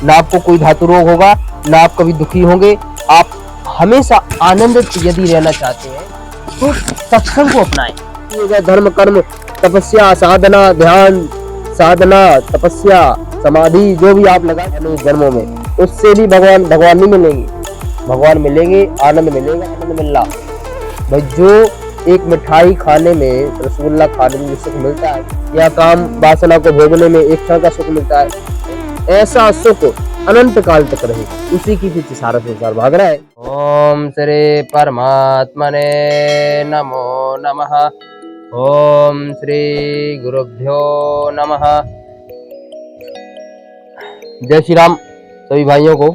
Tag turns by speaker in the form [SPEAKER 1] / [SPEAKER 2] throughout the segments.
[SPEAKER 1] ना आपको कोई धातु रोग होगा, ना आप कभी दुखी होंगे। आप हमेशा आनंदित यदि रहना चाहते हैं तो सत्संग को अपनाएं। धर्म, कर्म, तपस्या, साधना, ध्यान, साधना, तपस्या, समाधि जो भी आप लगाए जन्मों में, उससे भी भगवान नहीं मिलेंगे। भगवान मिलेंगे, आनंद मिलेगा। आनंद मिलना भाई, जो एक मिठाई खाने में, रसगुल्ला खाने में सुख मिलता है, या काम वासना को भोगने में एक क्षण का सुख मिलता है, ऐसा सुख अनंत काल तक रहे, उसी की पीछे सारा संसार भाग रहा है। ओम श्री परमात्मने नमो नमः। ओम श्री गुरुभ्यो नमः। जय श्री राम। सभी भाइयों को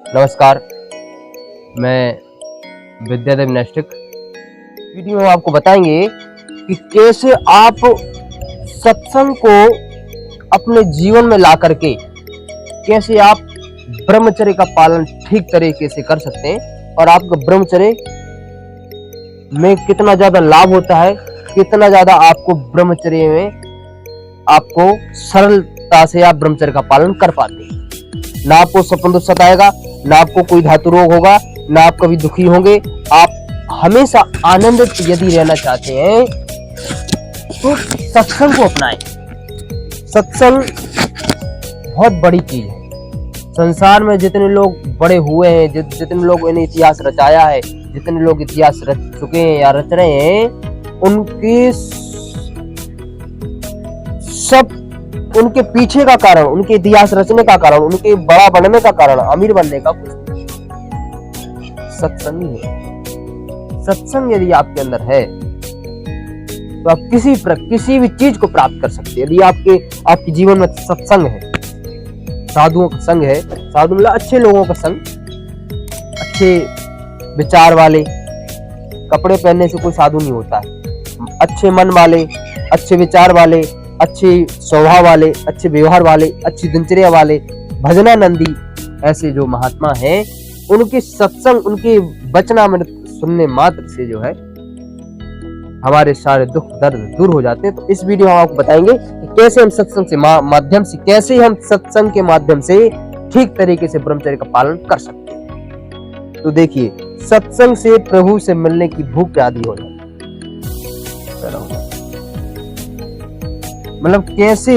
[SPEAKER 1] नमस्कार। मैं विद्यादेव नैष्टिक। वीडियो में आपको बताएंगे कि कैसे आप सत्संग को अपने जीवन में ला करके कैसे आप ब्रह्मचर्य का पालन ठीक तरीके से कर सकते हैं, और आपका ब्रह्मचर्य में कितना ज्यादा लाभ होता है, कितना ज्यादा आपको ब्रह्मचर्य में आपको सरलता से आप ब्रह्मचर्य का पालन कर पाते हैं। ना आपको सपन सताएगा, ना आपको कोई धातु रोग होगा, ना आप कभी दुखी होंगे। आप हमेशा आनंदित यदि रहना चाहते हैं तो सत्संग को अपनाएं। सत्संग बहुत बड़ी चीज है। संसार में जितने लोग बड़े हुए हैं, जितने लोग ने इतिहास रचाया है, जितने लोग इतिहास रच चुके हैं या रच रहे हैं, उनके सब उनके पीछे का कारण, उनके इतिहास रचने का कारण, उनके बड़ा बनने का कारण, अमीर बनने का कुछ सत्संग है। सत्संग यदि आपके अंदर है तो आप किसी भी चीज को प्राप्त कर सकते हैं। यदि आपके जीवन में सत्संग है, साधुओं का संग है, साधु मतलब अच्छे लोगों का संग, अच्छे विचार वाले। कपड़े पहनने से कोई साधु नहीं होता है। अच्छे मन वाले, अच्छे विचार वाले, अच्छे स्वभाव वाले, अच्छे व्यवहार वाले, अच्छी दिनचर्या वाले, भजनानंदी ऐसे जो महात्मा हैं, उनके सत्संग, उनके वचनामृत सुनने मात्र से जो है हमारे सारे दुख दर्द दूर हो जाते हैं। तो इस वीडियो में हम आपको बताएंगे कि कैसे हम सत्संग से माध्यम से, कैसे हम सत्संग के माध्यम से ठीक तरीके से ब्रह्मचर्य का पालन कर सकते हैं। तो देखिए, सत्संग से प्रभु से मिलने की भूख प्यादी हो जाती है। मतलब कैसे,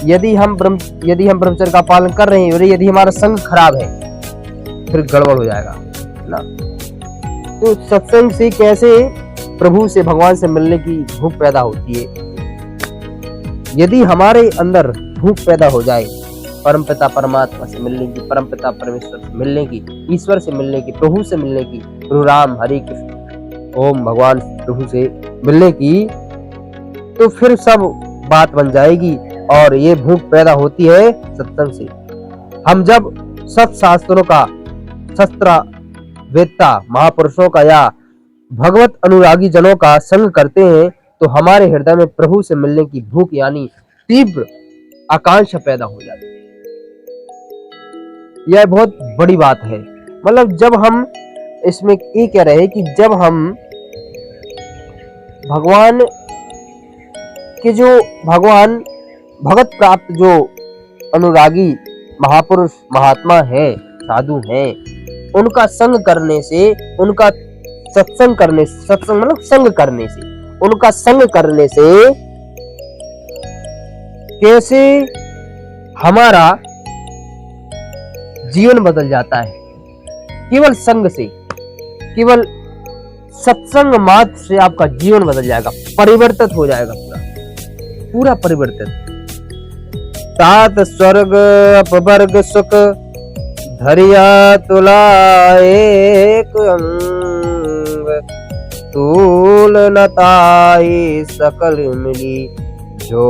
[SPEAKER 1] यदि हम ब्रह्मचर्य का पालन कर रहे हैं और यदि हमारा संग खराब है फिर गड़बड़ हो जाएगा ना। तो सत्संग से कैसे प्रभु से, भगवान से मिलने की भूख पैदा होती है। यदि हमारे अंदर भूख पैदा हो जाए परमपिता परमात्मा से मिलने की, परमपिता परमेश्वर से मिलने की, ईश्वर से मिलने की, प्रभु से मिलने की, प्रभु राम हरे कृष्ण ओम भगवान प्रभु से मिलने की, तो फिर सब बात बन जाएगी। और ये भूख पैदा होती है सत्संग से। हम जब सत्शास्त्रों का, शस्त्र वेत्ता महापुरुषों का या भगवत अनुरागी जनों का संग करते हैं तो हमारे हृदय में प्रभु से मिलने की भूख यानी तीव्र आकांक्षा पैदा हो जाती है। यह बहुत बड़ी बात है। मतलब जब हम इसमें ये कह रहे हैं कि जब हम भगवान के, जो भगवान भगत प्राप्त जो अनुरागी महापुरुष महात्मा है, साधु हैं, उनका संग करने से, उनका सत्संग करने, सत्संग मतलब संग करने से, उनका संग करने से कैसे हमारा जीवन बदल जाता है। केवल संग से, केवल सत्संग मात्र से आपका जीवन बदल जाएगा, परिवर्तित हो जाएगा, पूरा परिवर्तित। तात स्वर्ग अपवर्ग सुख धरिया तुला एक अंग, तूल नताई सकल मिली जो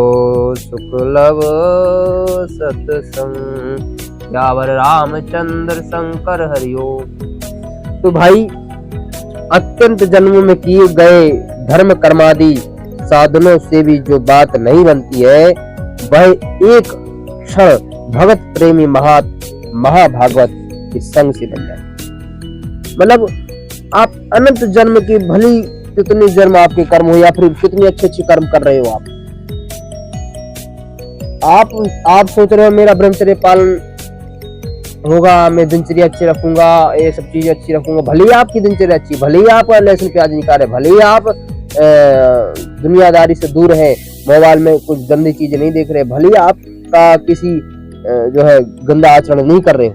[SPEAKER 1] सुख लव सत्संग। यावर रामचंद्र शंकर हरिओ। तो भाई, अत्यंत जन्म में किए गए धर्म कर्मादि साधनों से भी जो बात नहीं बनती है, वह एक क्षण भगत प्रेमी महाभागवत के संग से बन जाए। मतलब आप अनंत जन्म की, भली कितने जन्म आपके कर्म हो या फिर कितने अच्छे कर्म कर रहे हो आप, आप सोच रहे हो मेरा ब्रह्मचर्य पालन होगा, मैं दिनचर्या अच्छी रखूंगा, ये सब चीजें अच्छी रखूंगा, भले ही आपकी दिनचर्या अच्छी, भले ही आप लहसुन प्याज नहीं खा रहे, भले ही आप दुनियादारी से दूर है, मोबाइल में कुछ गंदी चीजें नहीं देख रहे, भले ही आपका किसी जो है गंदा आचरण नहीं कर रहे हो,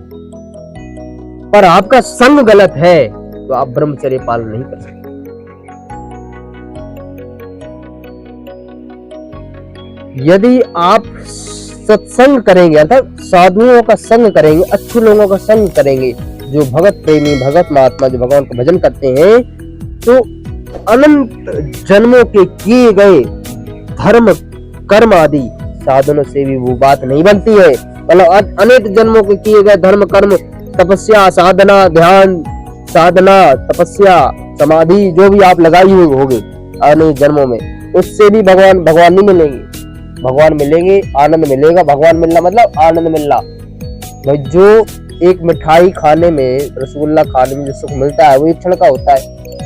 [SPEAKER 1] पर आपका संग गलत है तो आप ब्रह्मचर्य पालन नहीं कर सकते। यदि आप सत्संग करेंगे अर्थात साधुओं का संग करेंगे, अच्छे लोगों का संग करेंगे, जो भगत प्रेमी भगत महात्मा जो भगवान का भजन करते हैं, तो अनंत जन्मों के किए गए धर्म कर्म आदि साधनों से भी वो बात नहीं बनती है। मतलब अनेक जन्मों के किए गए धर्म कर्म, तपस्या साधना ध्यान साधना तपस्या समाधि जो भी आप लगाई हुई होगी अनेक जन्मों में, उससे भी भगवान नहीं मिलेंगे। भगवान मिलेंगे, आनंद मिलेगा। भगवान मिलना मतलब आनंद मिलना। भाई जो एक मिठाई खाने में, रसगुल्ला खाने में जो सुख मिलता है वो एक क्षण का होता है,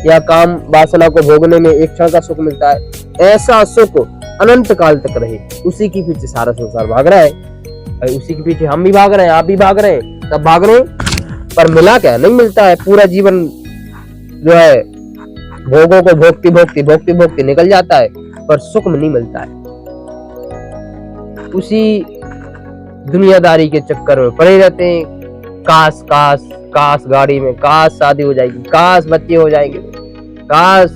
[SPEAKER 1] या काम वासना को भोगने में एक क्षण का सुख मिलता है, ऐसा सुख अनंत काल तक रहे, उसी के पीछे सारा संसार भाग रहा है। उसी के पीछे हम भी भाग रहे हैं, आप भी भाग रहे हैं, सब भाग रहे हैं, पर मिला क्या? नहीं मिलता है। पूरा जीवन जो है भोगों को भोगती निकल जाता है, पर सुख नहीं मिलता है। उसी दुनियादारी के चक्कर में पड़े रहते हैं। काश गाड़ी में, काश शादी हो जाएगी, काश बच्चे हो जाएंगे, काश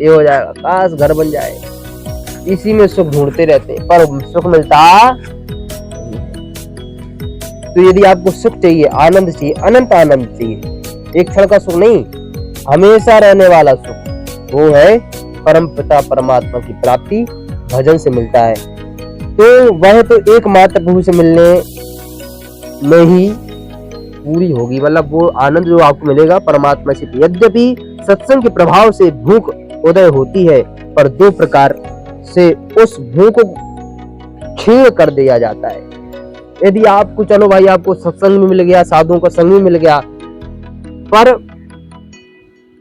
[SPEAKER 1] ये हो जाएगा, काश घर बन जाए, इसी में सुख ढूंढते रहते हैं, पर सुख मिलता। तो यदि आपको सुख चाहिए, आनंद चाहिए, अनंत आनंद चाहिए, एक क्षण का सुख नहीं, हमेशा रहने वाला सुख, वो है परम पिता परमात्मा की प्राप्ति भजन से मिलता है। तो वह तो एकमात्र प्रभु से मिलने में ही पूरी होगी। मतलब वो आनंद जो आपको मिलेगा परमात्मा से। यद्यपि सत्संग के प्रभाव से भूख उदय होती है, पर दो प्रकार से उस भूख को क्षीण कर दिया जाता है। यदि आपको, चलो भाई आपको सत्संग में मिल गया, साधुओं का संग में मिल गया, पर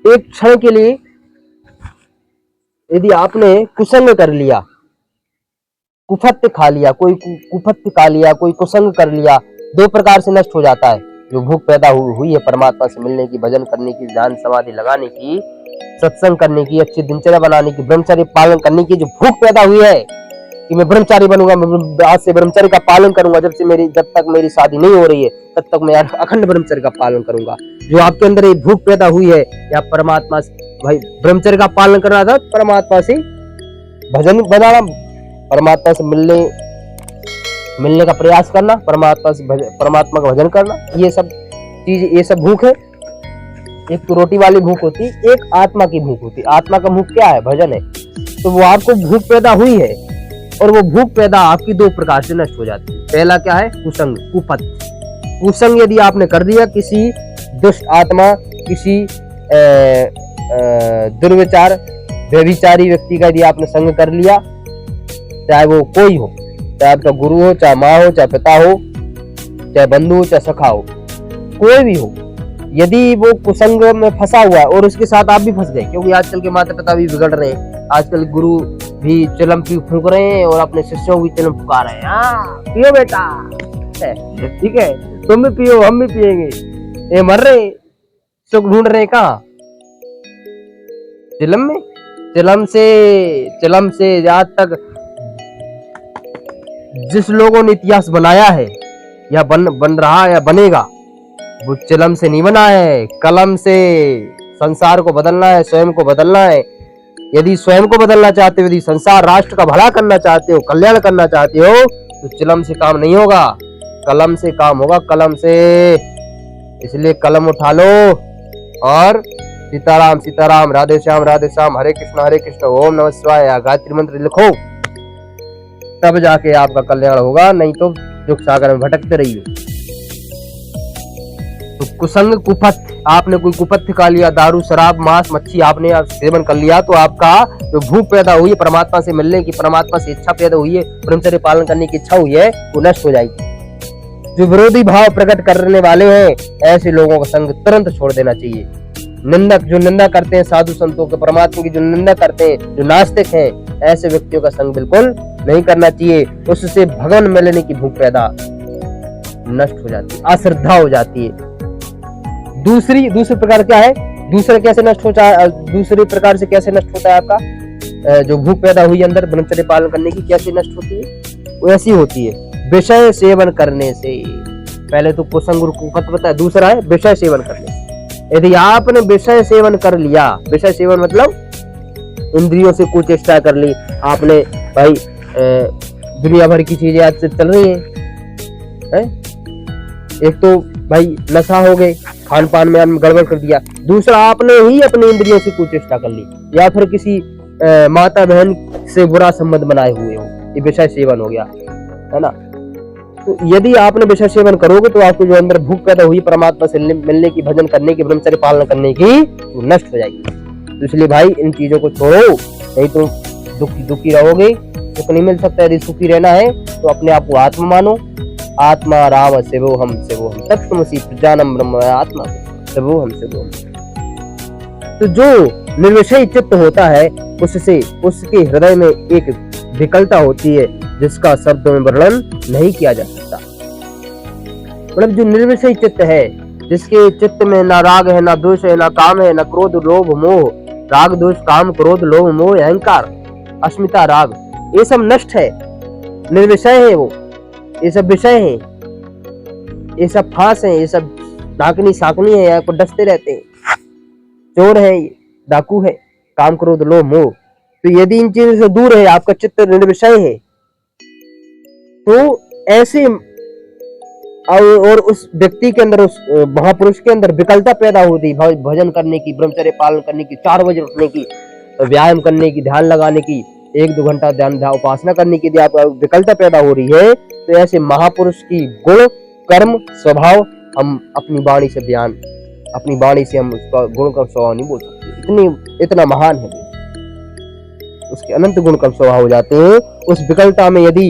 [SPEAKER 1] एक क्षण के लिए यदि आपने कुसंग कर लिया, कुफत्य खा लिया, कोई कुफत्य खा लिया, कोई कुसंग कर लिया, दो प्रकार से नष्ट हो जाता है। जो भूख पैदा हुई है परमात्मा से मिलने की, भजन करने की, ध्यान समाधि लगाने की, सत्संग करने की, अच्छी दिनचर्या बनाने की, ब्रह्मचर्य पालन करने की जो भूख पैदा हुई है कि मैं ब्रह्मचारी बनूंगा, आज से ब्रह्मचर्य का पालन करूंगा, जब तक मेरी शादी नहीं हो रही है तब तक मैं अखंड ब्रह्मचर्य का पालन करूंगा। जो आपके अंदर ये भूख पैदा हुई है, या परमात्मा से भाई ब्रह्मचर्य का पालन करना था, परमात्मा से भजन बनाना, परमात्मा से मिलने का प्रयास करना, परमात्मा का भजन करना, ये सब चीज, ये सब भूख है। एक तो रोटी वाली भूख होती, एक आत्मा की भूख होती। आत्मा का भूख क्या है? भजन है। तो वो आपको भूख पैदा हुई है, और वो भूख पैदा आपकी दो प्रकार से नष्ट हो जाती है। पहला क्या है? कुसंग, कुपथ। कुसंग यदि आपने कर दिया, किसी दुष्ट आत्मा, किसी दुर्विचार व्यभिचारी व्यक्ति का यदि आपने संग कर लिया, चाहे वो कोई हो, चाहे आपका गुरु हो, चाहे माँ हो, चाहे पिता हो, चाहे बंधु हो, चाहे सखा हो, कोई भी हो, यदि वो कुसंग में फंसा हुआ है और उसके साथ आप भी फंस गए, क्योंकि आजकल के माता पिता भी बिगड़ रहे हैं, आजकल गुरु भी चिलम फूंक रहे हैं और अपने शिष्यों भी चिलम फुका रहे हैं। हाँ पियो बेटा, ठीक है, तुम भी पियो, हम भी पिएंगे, ये मर रहे, सुख ढूंढ रहे कहाँ? चिलम में। चिलम से आज तक जिस लोगों ने इतिहास बनाया है, या बन रहा है या बनेगा, वो चिलम से नहीं बना है, कलम से। संसार को बदलना है, स्वयं को बदलना है। यदि स्वयं को बदलना चाहते हो, यदि संसार राष्ट्र का भला करना चाहते हो, कल्याण करना चाहते हो, तो चिलम से काम नहीं होगा, कलम से काम होगा, कलम से। इसलिए कलम उठा लो और सीताराम सीताराम, राधे श्याम हरे कृष्ण ओम नमः शिवाय गायत्री मंत्र लिखो, तब जाके आपका कल्याण होगा, नहीं तो दुख सागर में भटकते रहिए। तो कुसंग, कुपथ, आपने कोई कुपथ खा लिया, दारू शराब मांस मच्छी आपने सेवन कर लिया, तो आपका जो भूख पैदा हुई है परमात्मा से मिलने की, परमात्मा से इच्छा पैदा हुई है, ब्रह्मचर्य पालन करने की इच्छा हुई है, वो नष्ट हो जाएगी। जो विरोधी भाव प्रकट करने वाले हैं, ऐसे लोगों का संग तुरंत छोड़ देना चाहिए। निंदक, जो निंदा करते हैं साधु संतों के, परमात्मा की जो निंदा करते हैं, जो नास्तिक हैं, ऐसे व्यक्तियों का संग बिल्कुल नहीं करना चाहिए, उससे भगवान मिलने की भूख पैदा नष्ट हो जाती है, अश्रद्धा हो जाती है। दूसरी प्रकार क्या है, दूसरे प्रकार से कैसे नष्ट होता है आपका जो भूख पैदा हुई अंदर ब्रह्मचर्य पालन करने की, कैसे नष्ट होती है? वो ऐसी होती है विषय सेवन करने से। पहले तो कुसंग को पता है, दूसरा है विषय सेवन करने से। यदि आपने विषय सेवन कर लिया, विषय सेवन मतलब इंद्रियों से कुछ चेष्टा कर ली आपने, भाई दुनिया भर की चीजें आज से चल रही हैं, एक तो भाई नशा हो गए, खान पान में गड़बड़ कर दिया, दूसरा आपने ही अपनी इंद्रियों से कुछ चेष्टा कर ली, या फिर किसी माता बहन से बुरा संबंध बनाए हुए हो, ये विषय सेवन हो गया, है ना। तो यदि आपने विषय सेवन करोगे तो आपको जो अंदर भूख पैदा हुई परमात्मा से मिलने की, भजन करने की, ब्रह्मचर्य पालन करने की, तो नष्ट हो जाएगी। तो इसलिए भाई इन चीजों को छोड़ो, नहीं तो दुखी रहोगे, सुख नहीं मिल सकता। यदि सुखी रहना है तो अपने आप को आत्मा मानो, आत्मा राम शिवोहम शिवोहम तत्त्वमसि प्रज्ञानम ब्रह्म आत्मा शिवोहम शिवोहम। तो जो निर्विषय चित्त होता है उससे उसके हृदय में एक विकलता होती है जिसका शब्दों में वर्णन नहीं किया जा सकता। मतलब जो निर्विषय चित्त है, जिसके चित्त में ना राग है, ना द्वेष है, ना काम है, ना क्रोध लोभ मोह, राग द्वेष काम क्रोध लोभ मोह अहंकार अस्मिता राग, ये सब नष्ट है, निर्विषय है वो, ये सब विषय है, ये सब फांस है, ये सब नाकनी साकनी है, आपको डसते रहते हैं, चोर है, डाकू है, काम क्रोध लोभ मोह। तो यदि इन चीजों से दूर है, आपका चित्त निर्विषय है, तो ऐसे और उस व्यक्ति के अंदर, उस महापुरुष के अंदर विकलता पैदा होती, भजन करने की, ब्रह्मचर्य पालन करने की, 4 बजे उठने की, व्यायाम करने की, ध्यान लगाने की, 1-2 घंटा ध्यान उपासना करने की यदि आपको विकलता पैदा हो रही है, तो ऐसे महापुरुष की गुण कर्म स्वभाव हम अपनी वाणी से बयान, अपनी वाणी से हम उसका गुण कर्म स्वभाव नहीं बोल सकते, इतना महान है वो, उसके अनंत गुण कर्म स्वभाव हो जाते हैं। उस विकलता में यदि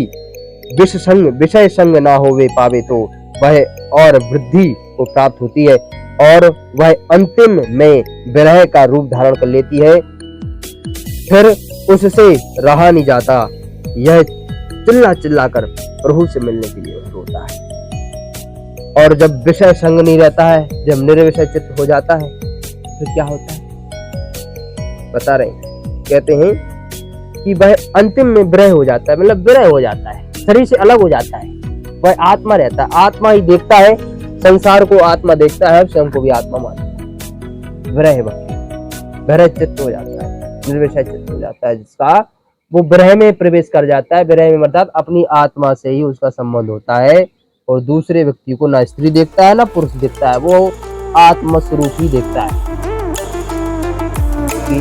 [SPEAKER 1] विषय संग ना होवे पावे तो वह और वृद्धि को प्राप्त होती है, और वह अंतिम में विरह का रूप धारण कर लेती है, फिर उससे रहा नहीं जाता, यह चिल्ला कर प्रभु से मिलने के लिए होता है। और जब विषय संग नहीं रहता है, जब निर्विषय चित्त हो जाता है, तो क्या होता है बता रहे हैं, कहते हैं कि वह अंतिम में विरह हो जाता है, मतलब विरह हो जाता है, शरीर से अलग हो जाता है, वह आत्मा रहता है, आत्मा ही देखता है, संसार को आत्मा देखता है, स्वयं को भी आत्मा मानता है, विरह चित्त हो जाता है, निर्विषय चित्त हो जाता है, जिसका वो विरह में प्रवेश कर जाता है। विरह में मतलब अपनी आत्मा से ही उसका संबंध होता है, और दूसरे व्यक्ति को ना स्त्री देखता है ना पुरुष देखता है, वो आत्म स्वरूप ही देखता है कि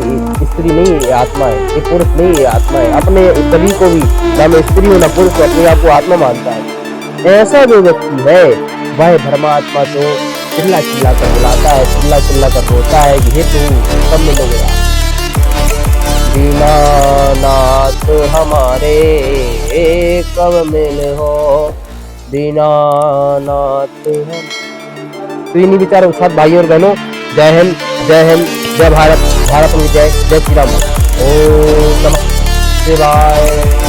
[SPEAKER 1] स्त्री नहीं है, आत्मा है, ये पुरुष नहीं है, आत्मा है। अपने सभी को भी ना मैं स्त्री हो ना पुरुष हो, अपने आप को आत्मा मानता है। ऐसा जो व्यक्ति है वह परमात्मा को चिल्ला कर बुलाता है, चिल्ला कर रोता है कि हे तू कब मिलोगे, दीनानाथ हमारे कब मिले हो, दीनानाथ हम। तो इन्हीं विचारों के साथ भाइयों और बहनों, जय हिंद, जय भारत, भारत में जय, जय श्री राम। ओम नमः शिवाय।